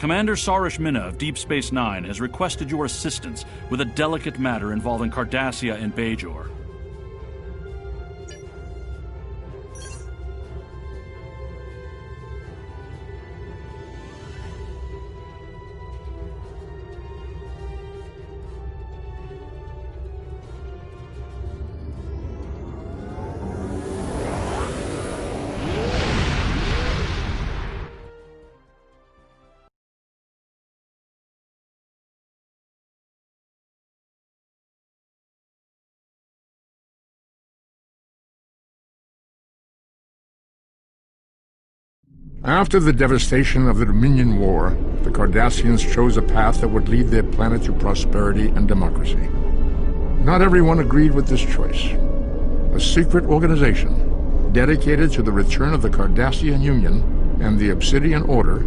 Commander Sarish Minna of Deep Space Nine has requested your assistance with a delicate matter involving Cardassia and Bajor. After the devastation of the Dominion War, the Cardassians chose a path that would lead their planet to prosperity and democracy. Not everyone agreed with this choice. A secret organization, dedicated to the return of the Cardassian Union and the Obsidian Order,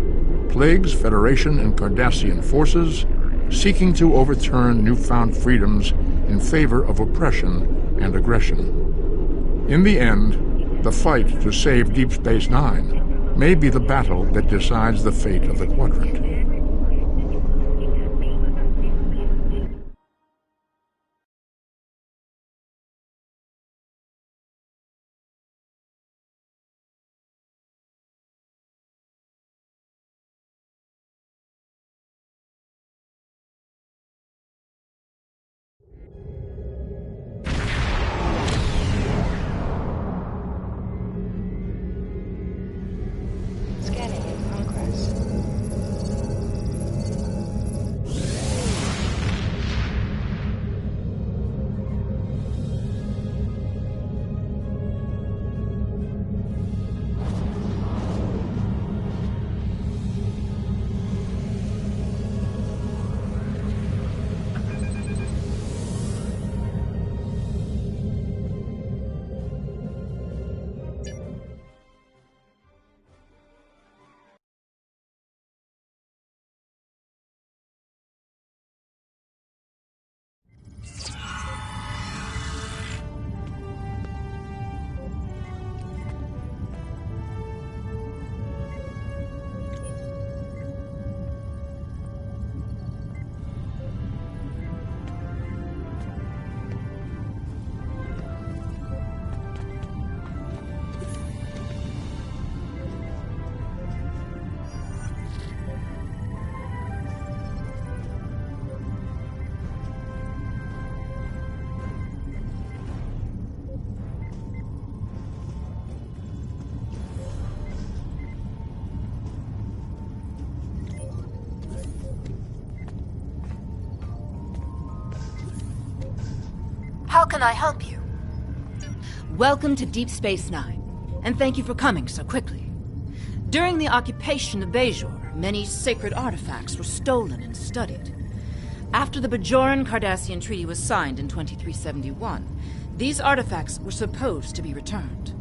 plagues Federation and Cardassian forces, seeking to overturn newfound freedoms in favor of oppression and aggression. In the end, the fight to save Deep Space Nine may be the battle that decides the fate of the Quadrant. Scanning in progress. How can I help you? Welcome to Deep Space Nine, and thank you for coming so quickly. During the occupation of Bajor, many sacred artifacts were stolen and studied. After the Bajoran-Cardassian Treaty was signed in 2371, these artifacts were supposed to be returned.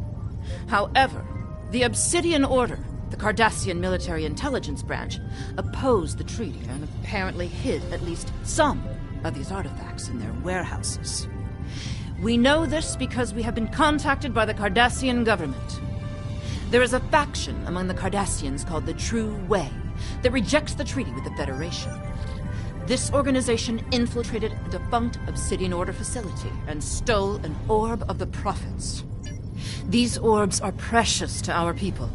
However, the Obsidian Order, the Cardassian military intelligence branch, opposed the treaty and apparently hid at least some of these artifacts in their warehouses. We know this because we have been contacted by the Cardassian government. There is a faction among the Cardassians called the True Way that rejects the treaty with the Federation. This organization infiltrated a defunct Obsidian Order facility and stole an orb of the Prophets. These orbs are precious to our people.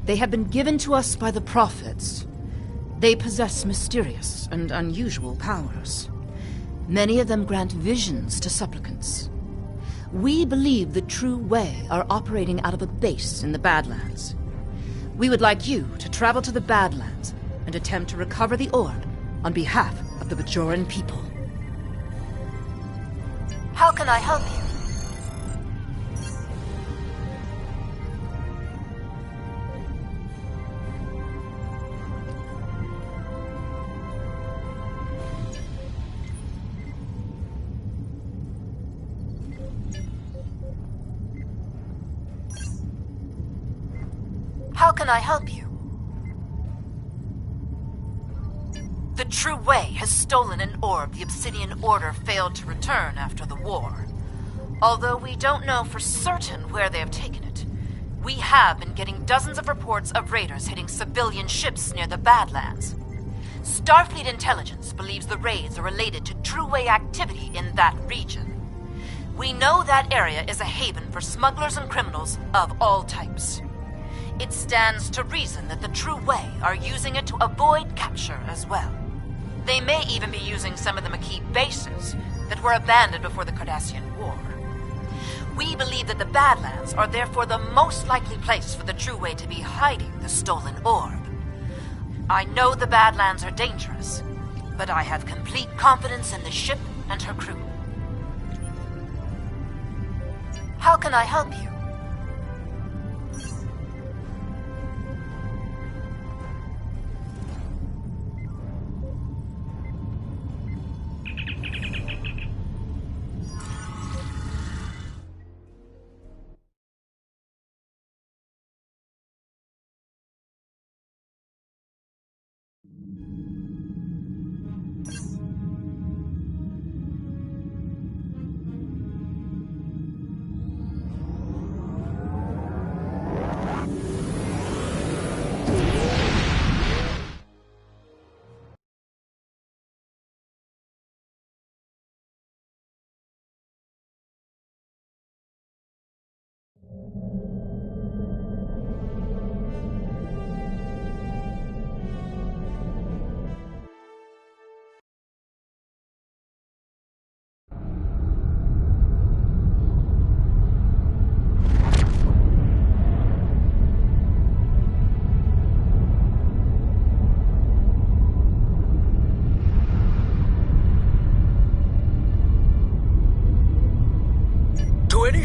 They have been given to us by the Prophets. They possess mysterious and unusual powers. Many of them grant visions to supplicants. We believe the True Way are operating out of a base in the Badlands. We would like you to travel to the Badlands and attempt to recover the orb on behalf of the Bajoran people. How can I help you? How can I help you? The True Way has stolen an orb the Obsidian Order failed to return after the war. Although we don't know for certain where they have taken it, we have been getting dozens of reports of raiders hitting civilian ships near the Badlands. Starfleet intelligence believes the raids are related to True-Way activity in that region. We know that area is a haven for smugglers and criminals of all types. It stands to reason that the True-Way are using it to avoid capture as well. They may even be using some of the Maquis bases that were abandoned before the Cardassian War. We believe that the Badlands are therefore the most likely place for the True-Way to be hiding the stolen orb. I know the Badlands are dangerous, but I have complete confidence in the ship and her crew. How can I help you?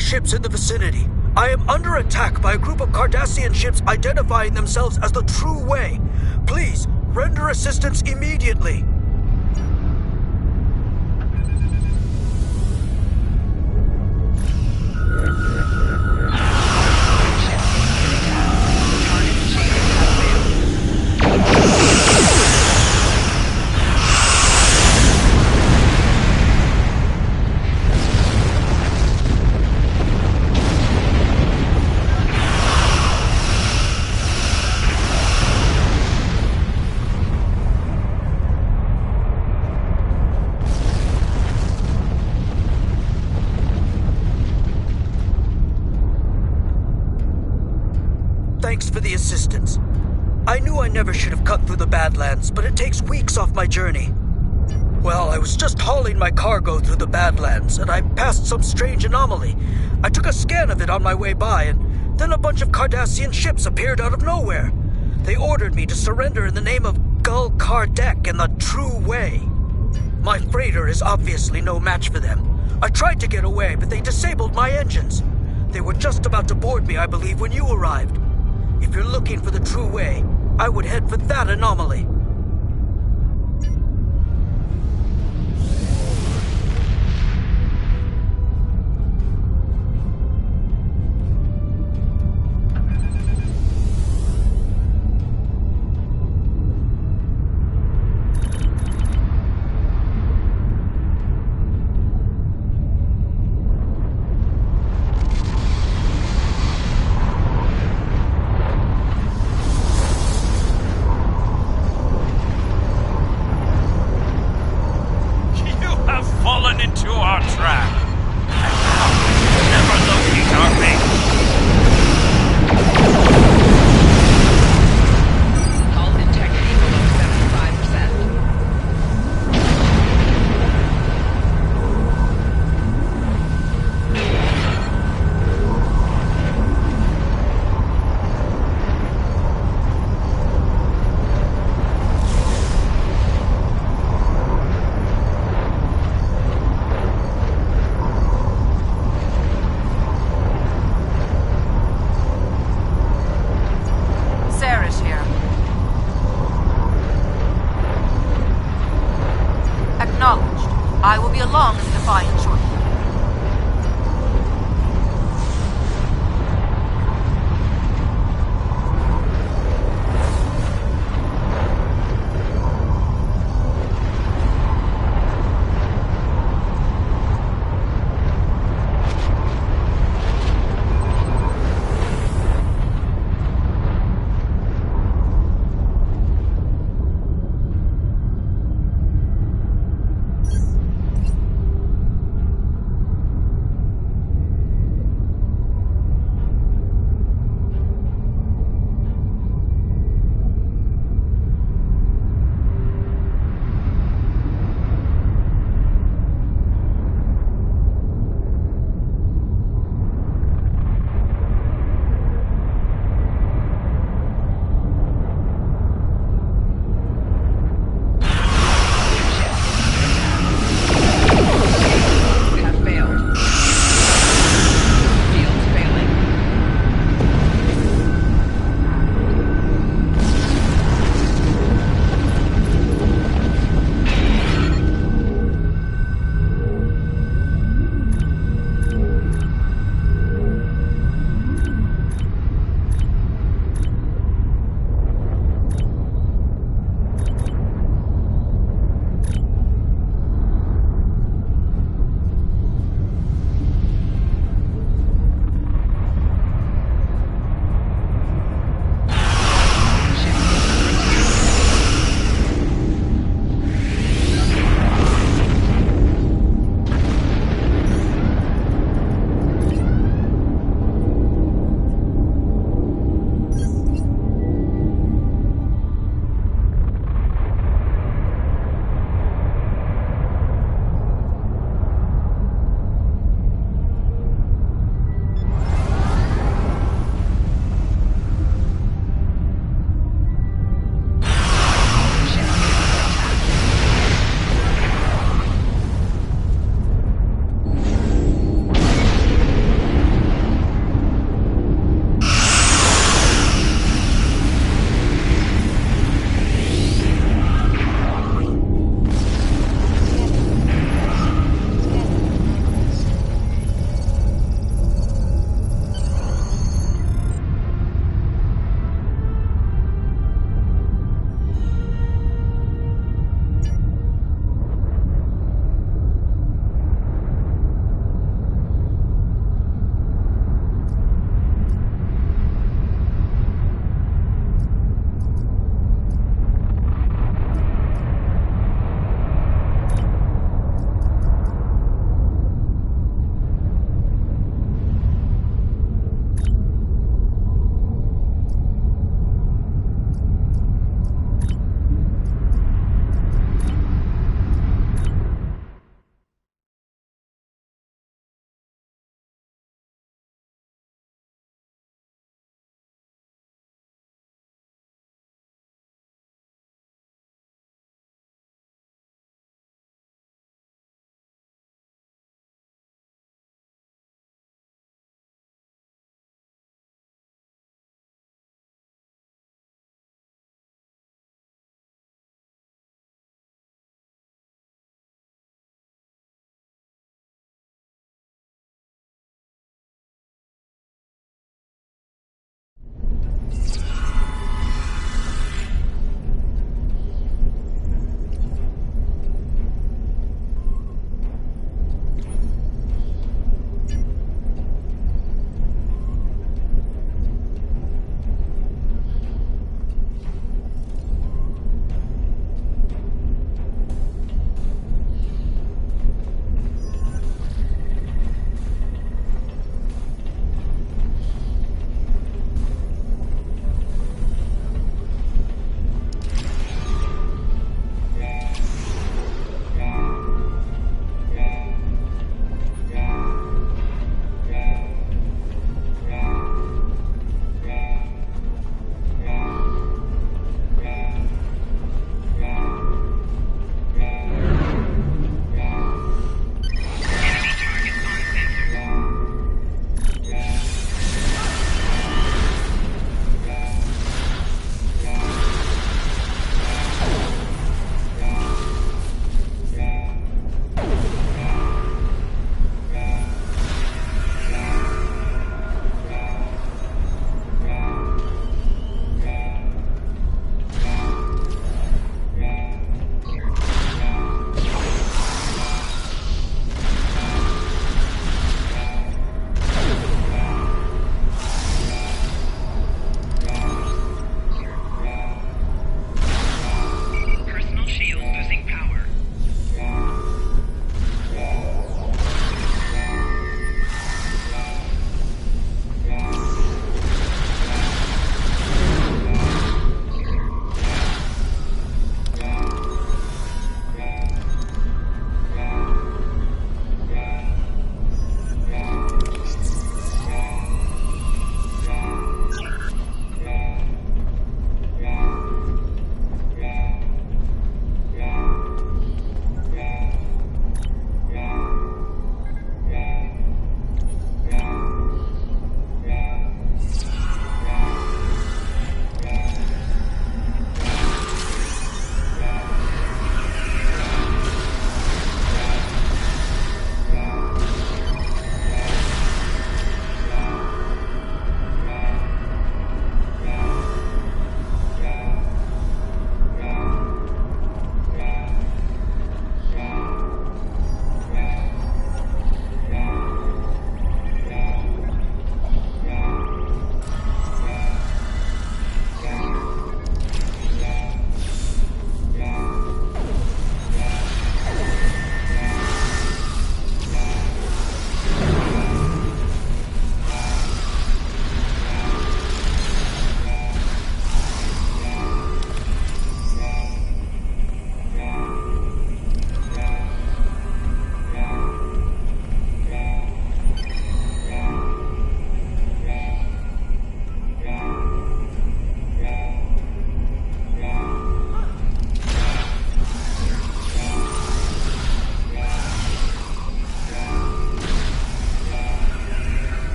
Ships in the vicinity. I am under attack by a group of Cardassian ships identifying themselves as the True Way. Please, render assistance immediately. Thanks for the assistance. I knew I never should have cut through the Badlands, but it takes weeks off my journey. Well, I was just hauling my cargo through the Badlands, and I passed some strange anomaly. I took a scan of it on my way by, and then a bunch of Cardassian ships appeared out of nowhere. They ordered me to surrender in the name of Gul Kardec and the True Way. My freighter is obviously no match for them. I tried to get away, but they disabled my engines. They were just about to board me, I believe, when you arrived. If you're looking for the True Way, I would head for that anomaly. I will be along in the Defiant shortly.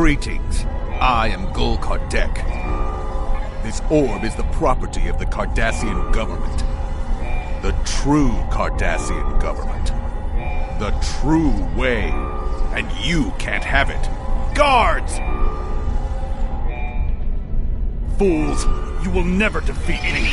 Greetings. I am Gul Kardec. This orb is the property of the Cardassian government. The true Cardassian government. The true way. And you can't have it. Guards! Fools, you will never defeat me.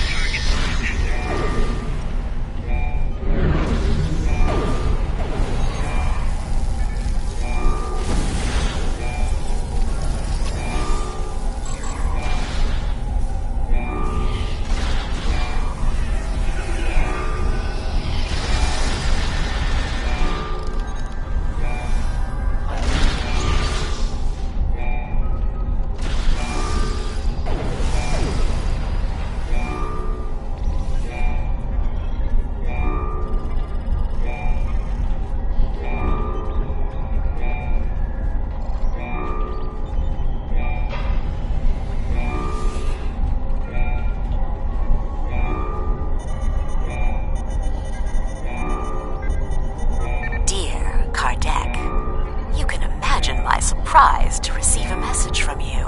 To receive a message from you.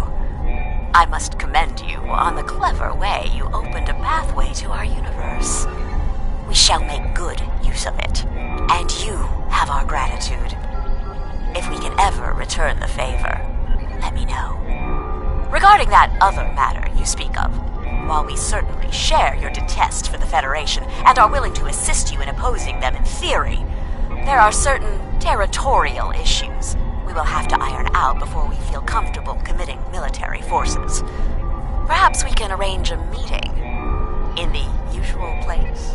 I must commend you on the clever way you opened a pathway to our universe. We shall make good use of it, and you have our gratitude. If we can ever return the favor, let me know. Regarding that other matter you speak of, while we certainly share your detest for the Federation and are willing to assist you in opposing them in theory, there are certain territorial issues we will have to iron out before we feel comfortable committing military forces. Perhaps we can arrange a meeting in the usual place.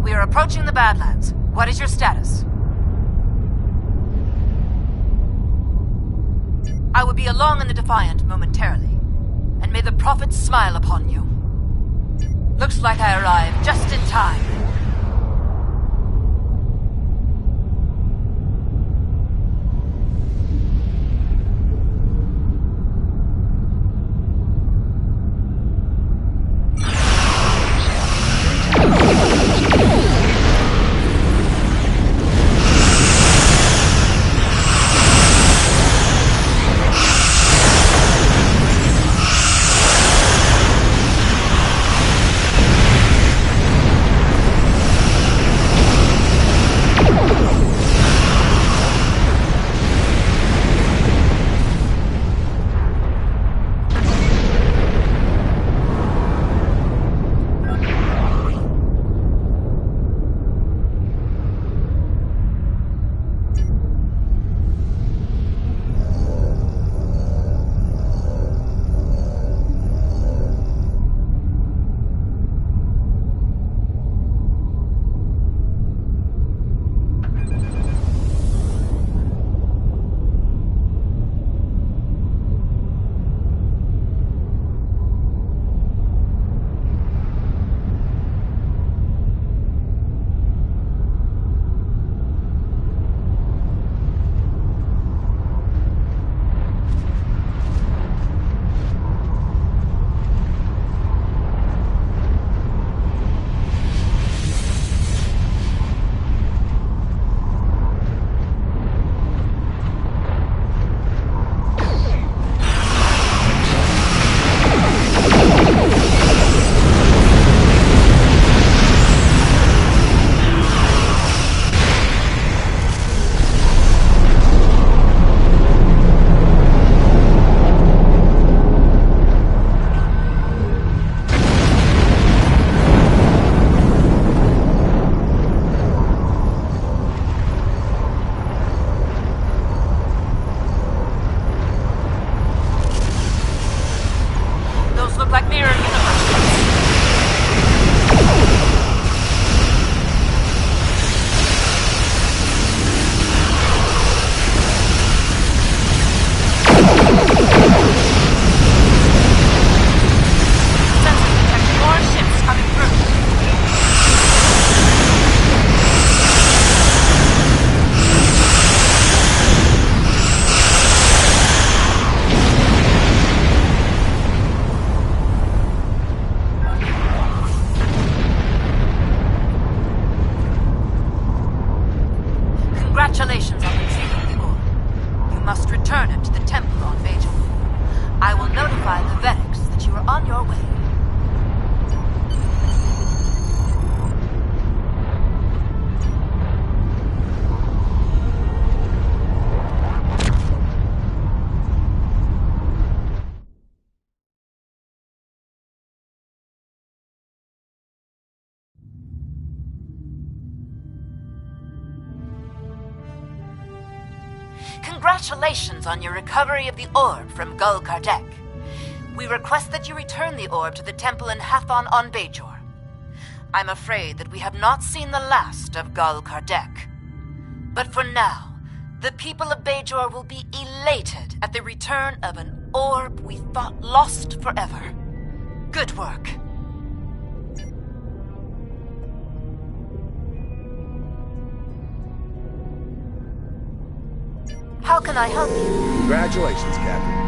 We are approaching the Badlands. What is your status? I will be along in the Defiant momentarily, and may the Prophets smile upon you. Looks like I arrived just in time. it to the temple on Bajor. I will notify the Vedics that you are on your way. Congratulations on your recovery of the orb from Gul Kardec. We request that you return the orb to the temple in Hathon on Bajor. I'm afraid that we have not seen the last of Gul Kardec. But for now, the people of Bajor will be elated at the return of an orb we thought lost forever. Good work. How can I help you? Congratulations, Captain.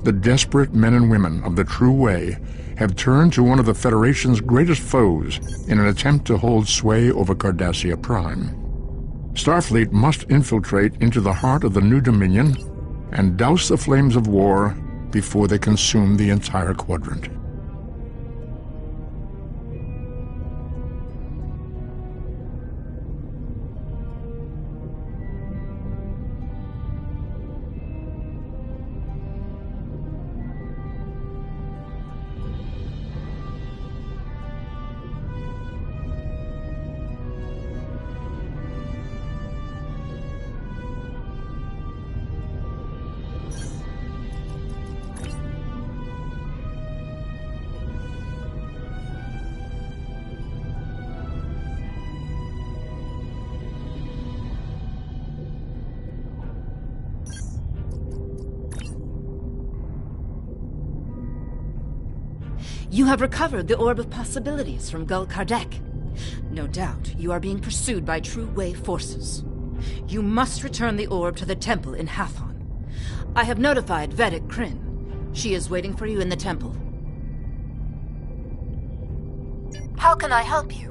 The desperate men and women of the True Way have turned to one of the Federation's greatest foes in an attempt to hold sway over Cardassia Prime. Starfleet must infiltrate into the heart of the New Dominion and douse the flames of war before they consume the entire quadrant. You have recovered the Orb of Possibilities from Gul Kardec. No doubt you are being pursued by True Way forces. You must return the orb to the temple in Hathon. I have notified Vedic Kryn. She is waiting for you in the temple. How can I help you?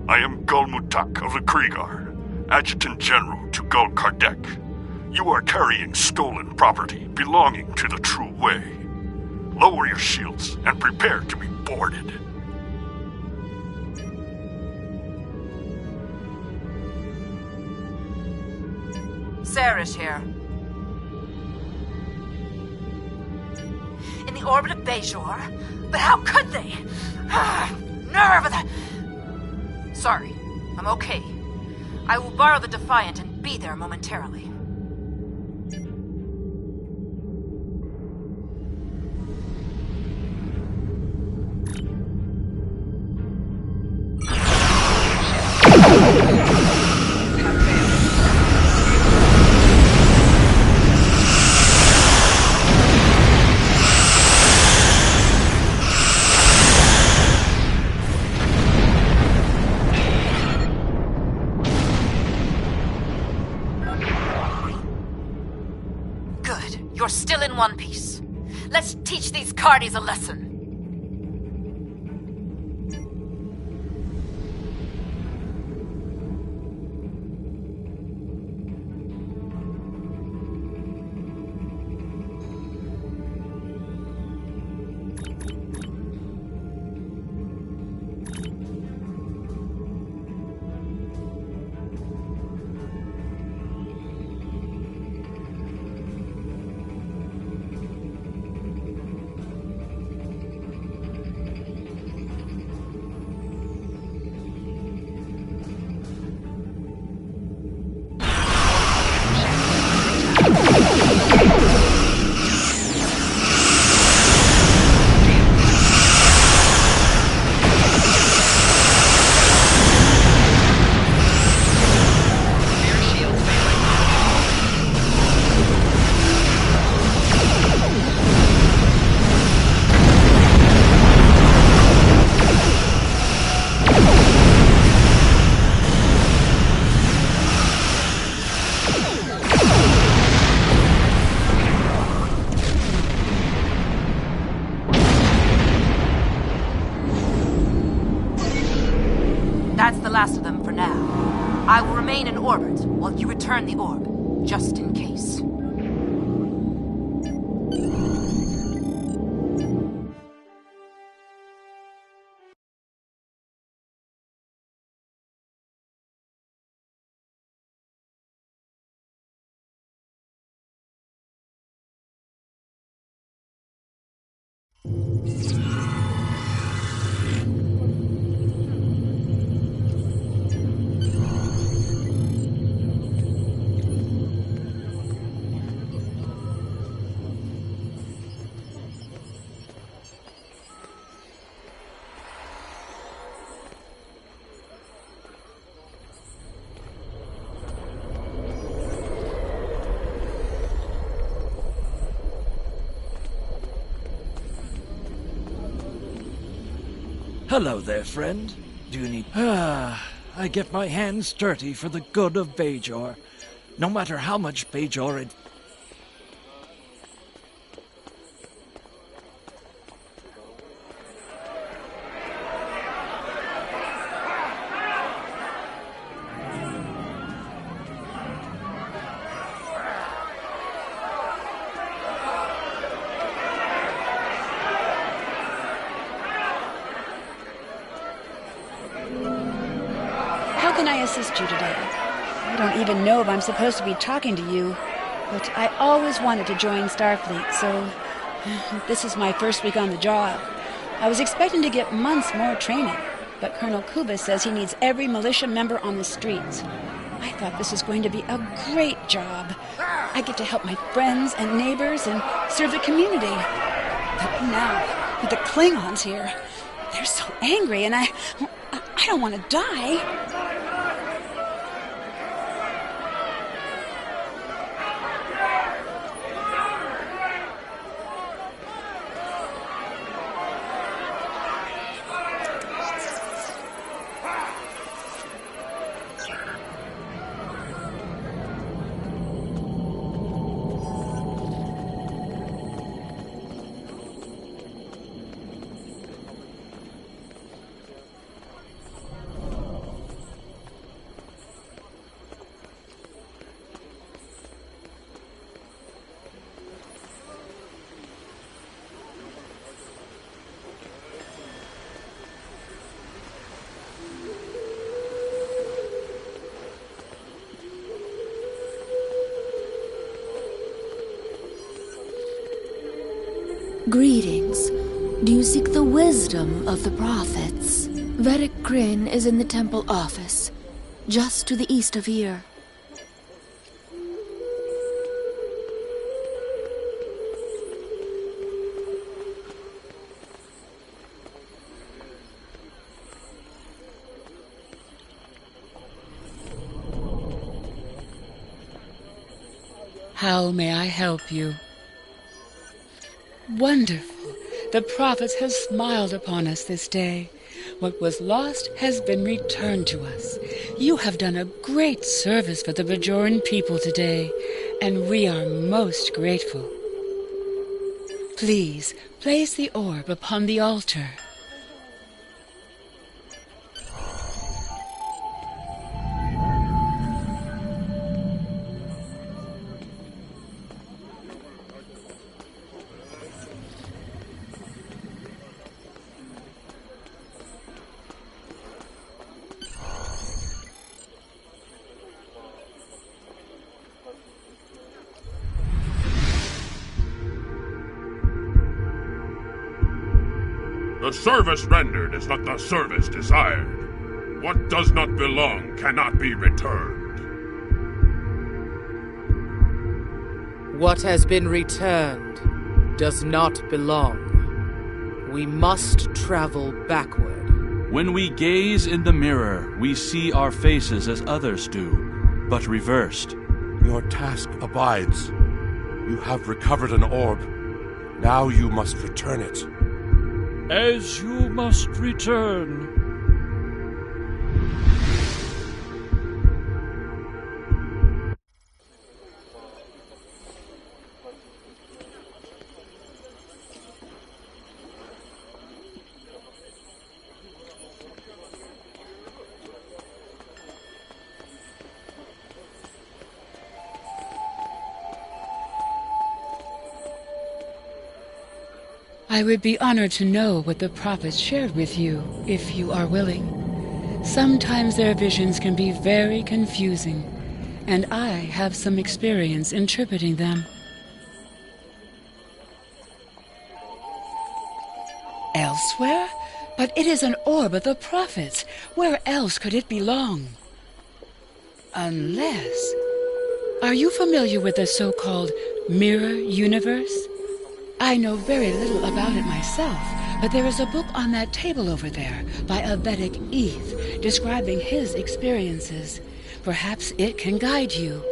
I am Gul Mutak of the Kriegar, Adjutant General to Gul Kardec. You are carrying stolen property belonging to the True Way. Lower your shields and prepare to be boarded. Sarah's here. In the orbit of Bajor? But how could they? Nerve of the... Sorry, I'm okay. I will borrow the Defiant and be there momentarily. You're still in one piece. Let's teach these Cardis a lesson. That's the last of them for now. I will remain in orbit while you return the orb, just in case. Hello there, friend. Do you need... I get my hands dirty for the good of Bajor. No matter how much Bajor... How can I assist you today? I don't even know if I'm supposed to be talking to you, but I always wanted to join Starfleet, so this is my first week on the job. I was expecting to get months more training, but Colonel Kuba says he needs every militia member on the streets. I thought this was going to be a great job. I get to help my friends and neighbors and serve the community. But now, with the Klingons here, they're so angry, and I don't want to die. Greetings. Do you seek the wisdom of the prophets? Vedic Kryn is in the temple office, just to the east of here. How may I help you? Wonderful. The prophets have smiled upon us this day. What was lost has been returned to us. You have done a great service for the Bajoran people today, and we are most grateful. Please, place the orb upon the altar. The service rendered is not the service desired. What does not belong cannot be returned. What has been returned does not belong. We must travel backward. When we gaze in the mirror, we see our faces as others do, but reversed. Your task abides. You have recovered an orb. Now you must return it. As you must return. I would be honored to know what the prophets shared with you, if you are willing. Sometimes their visions can be very confusing, and I have some experience interpreting them. Elsewhere? But it is an orb of the prophets. Where else could it belong? Unless... Are you familiar with the so-called mirror universe? I know very little about it myself, but there is a book on that table over there by a Vedic Eth describing his experiences. Perhaps it can guide you.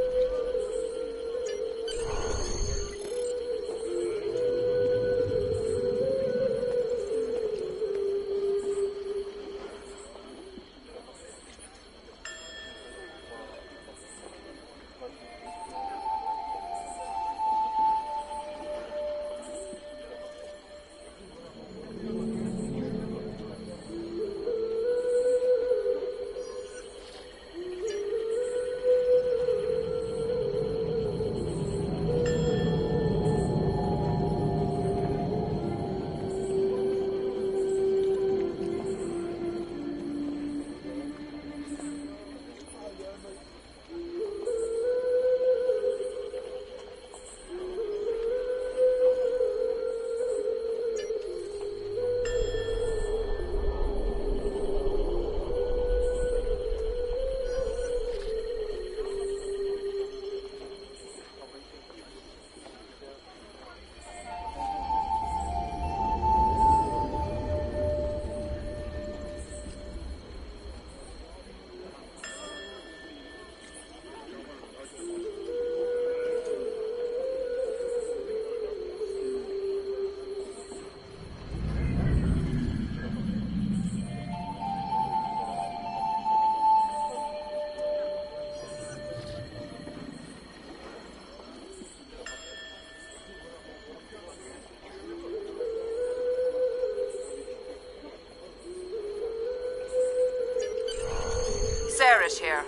Sarah's here.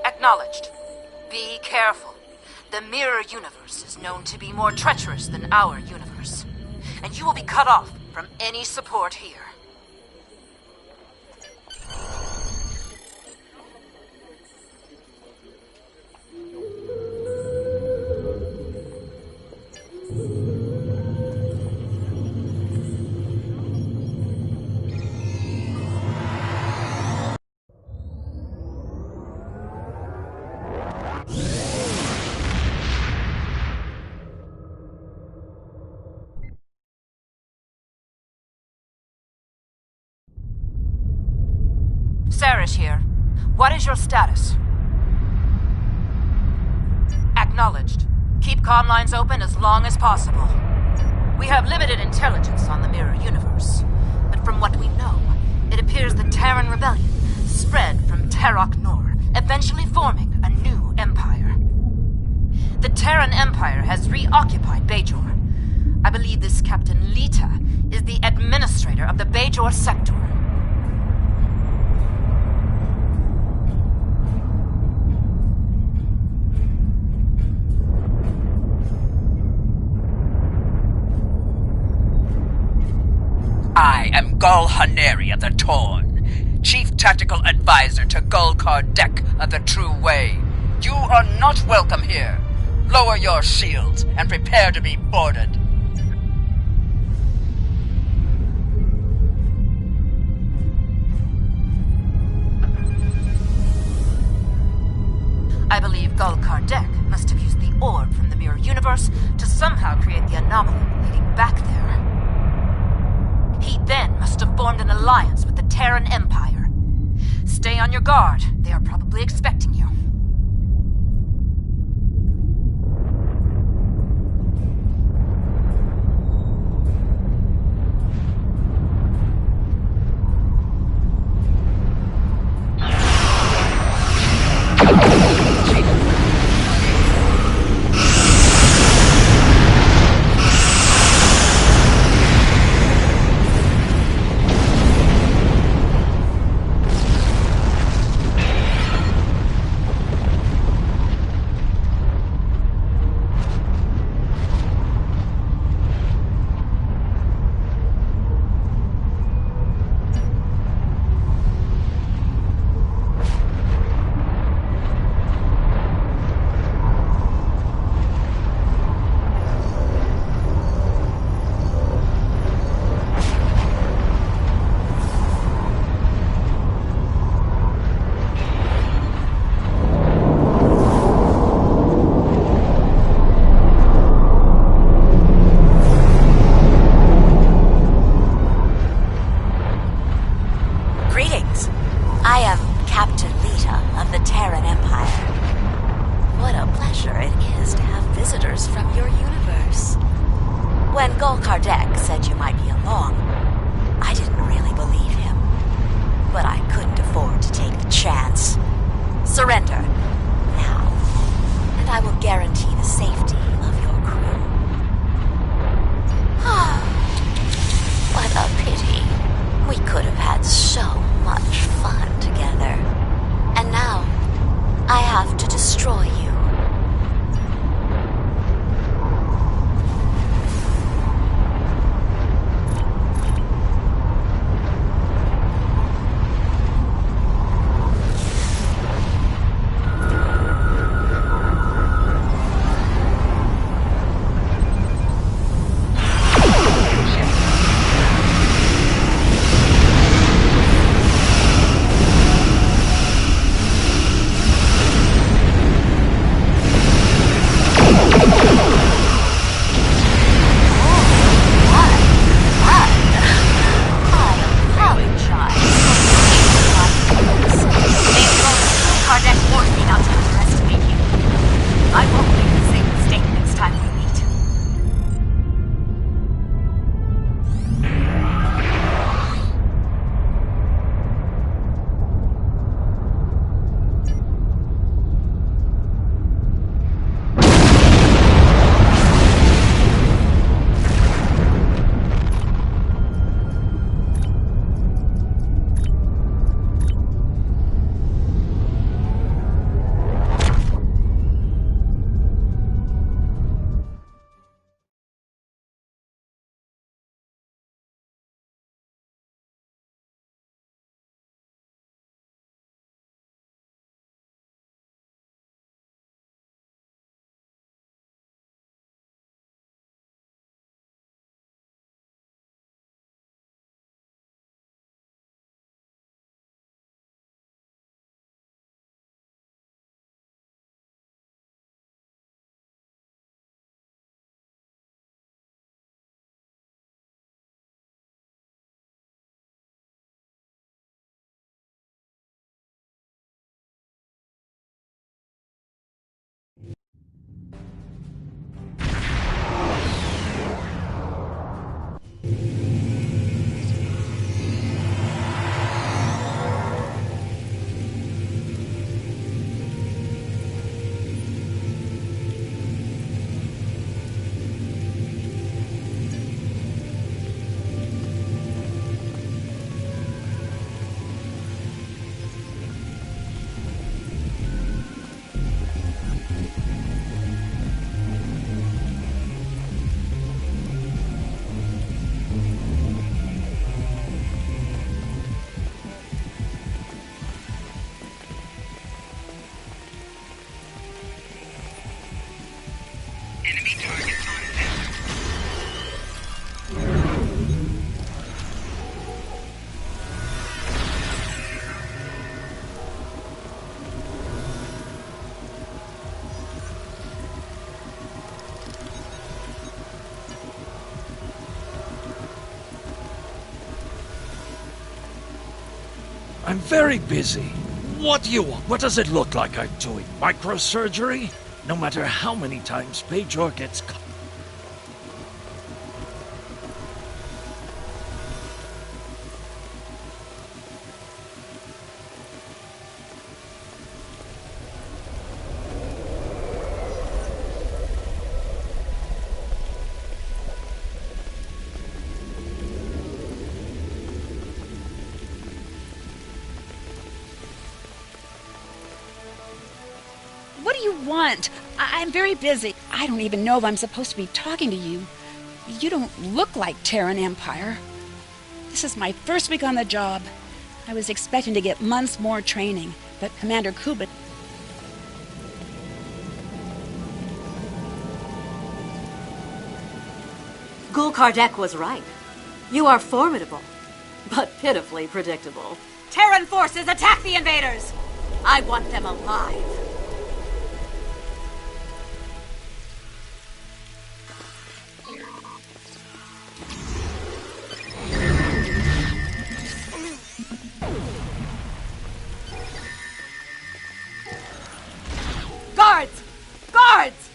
Acknowledged. Be careful. The mirror universe is known to be more treacherous than our universe, and you will be cut off from any support here. Sarish here. What is your status? Acknowledged. Keep comm lines open as long as possible. We have limited intelligence on the Mirror Universe, but from what we know, it appears the Terran Rebellion spread from Terok Nor, eventually forming a new empire. The Terran Empire has reoccupied Bajor. I believe this Captain Lita is the administrator of the Bajor sector. I am Gul Haneri of the Torn, Chief Tactical Advisor to Gul Kardec of the True Way. You are not welcome here. Lower your shields and prepare to be boarded. I believe Gul Kardec must have used the orb from the Mirror Universe to somehow create the anomaly leading back there. He then must have formed an alliance with the Terran Empire. Stay on your guard. They are probably expecting you. I'm very busy. What do you want? What does it look like I'm doing? Microsurgery? No matter how many times Bajor gets cut. What do you want? I'm very busy. I don't even know if I'm supposed to be talking to you. You don't look like Terran Empire. This is my first week on the job. I was expecting to get months more training, but Commander Kuba... Gul Kardec was right. You are formidable, but pitifully predictable. Terran forces, attack the invaders! I want them alive. Guards! Guards!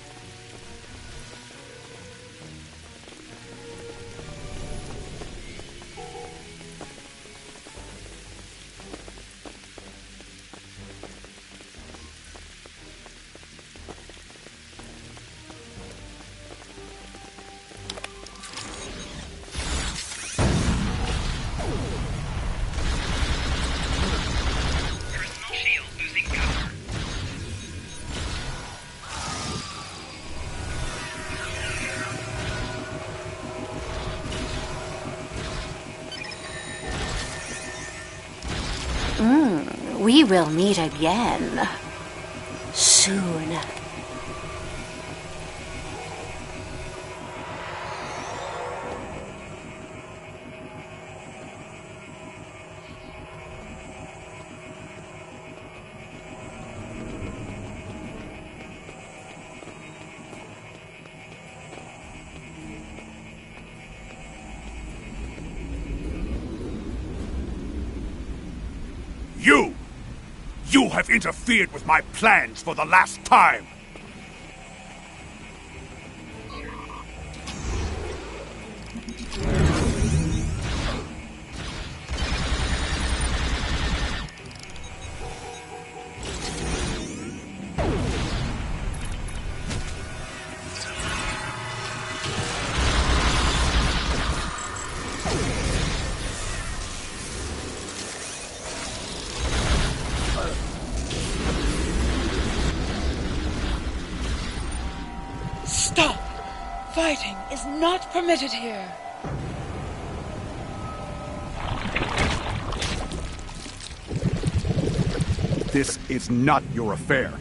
We will meet again. Soon. You have interfered with my plans for the last time! Stop! Fighting is not permitted here. This is not your affair.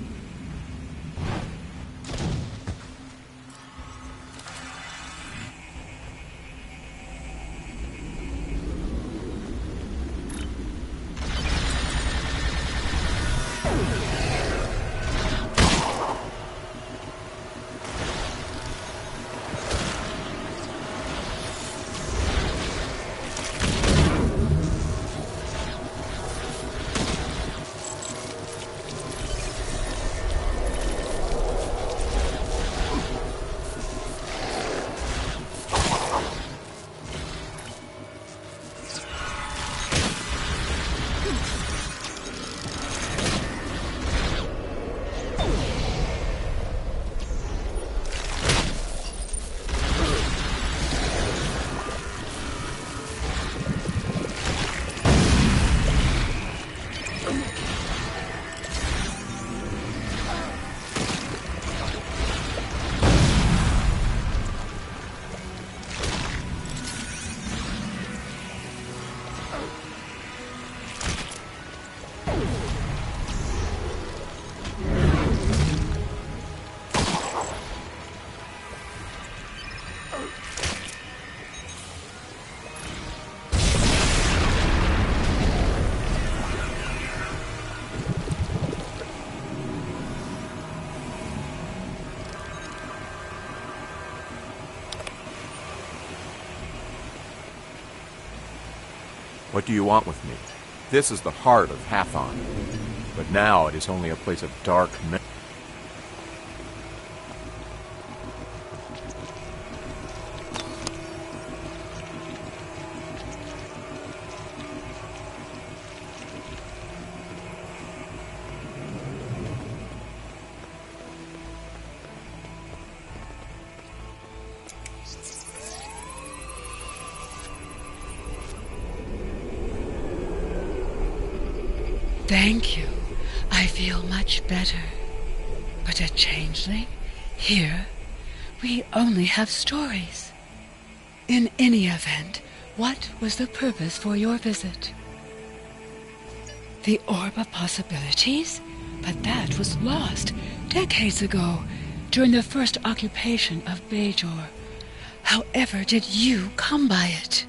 What do you want with me? This is the heart of Hathon, but now it is only a place of dark memory. Thank you. I feel much better. But a changeling? Here, we only have stories. In any event, what was the purpose for your visit? The Orb of Possibilities? But that was lost decades ago, during the first occupation of Bajor. However did you come by it?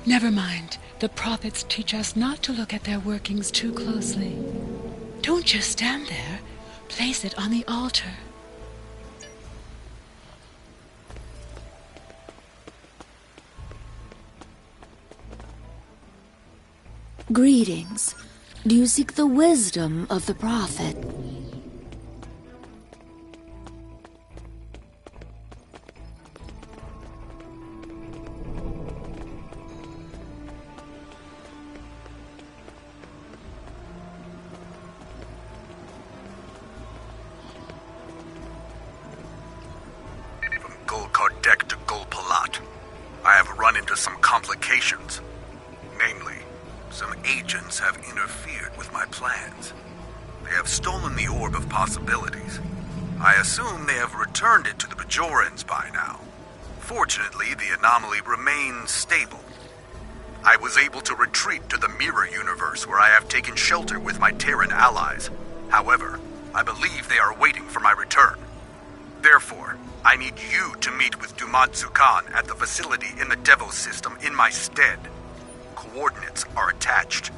Never mind. The prophets teach us not to look at their workings too closely. Don't just stand there. Place it on the altar. Greetings. Do you seek the wisdom of the prophet? Some complications. Namely, some agents have interfered with my plans. They have stolen the Orb of Possibilities. I assume they have returned it to the Bajorans by now. Fortunately, the anomaly remains stable. I was able to retreat to the Mirror Universe, where I have taken shelter with my Terran allies. However, I believe they are waiting for my return. Therefore, I need you to meet with Dumatsu Khan at the facility in the Devos system in my stead. Coordinates are attached.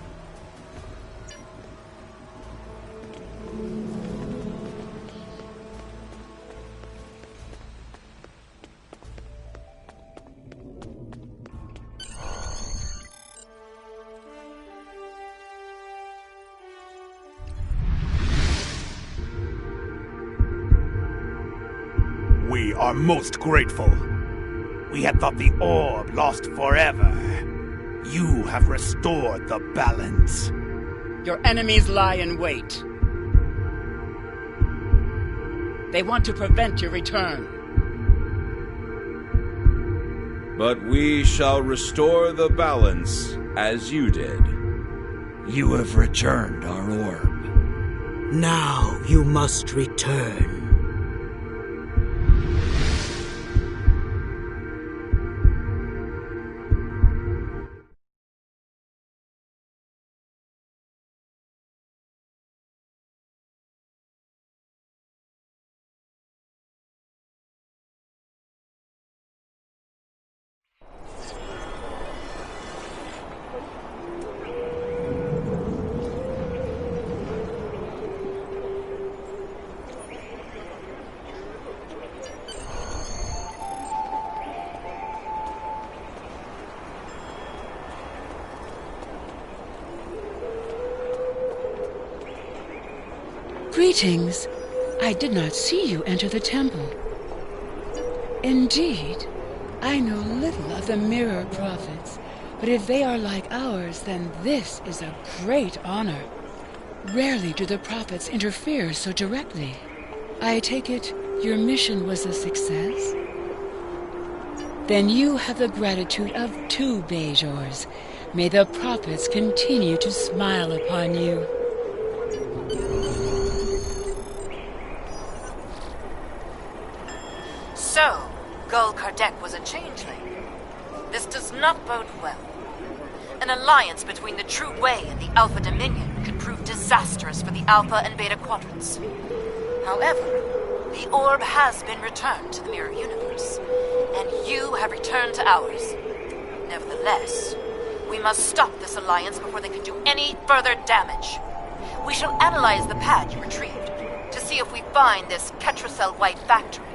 We are most grateful. We had thought the orb lost forever. You have restored the balance. Your enemies lie in wait. They want to prevent your return. But we shall restore the balance as you did. You have returned our orb. Now you must return. Greetings. I did not see you enter the temple. Indeed, I know little of the Mirror Prophets, but if they are like ours, then this is a great honor. Rarely do the Prophets interfere so directly. I take it your mission was a success? Then you have the gratitude of 2 Bajors. May the Prophets continue to smile upon you. So, Gul Kardec was a changeling. This does not bode well. An alliance between the True Way and the Alpha Dominion could prove disastrous for the Alpha and Beta Quadrants. However, the orb has been returned to the Mirror Universe, and you have returned to ours. Nevertheless, we must stop this alliance before they can do any further damage. We shall analyze the pad you retrieved to see if we find this Ketracel White factory.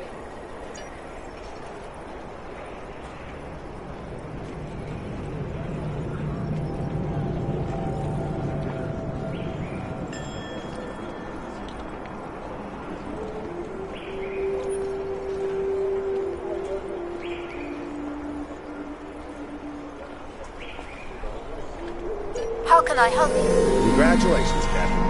How can I help you? Congratulations, Captain.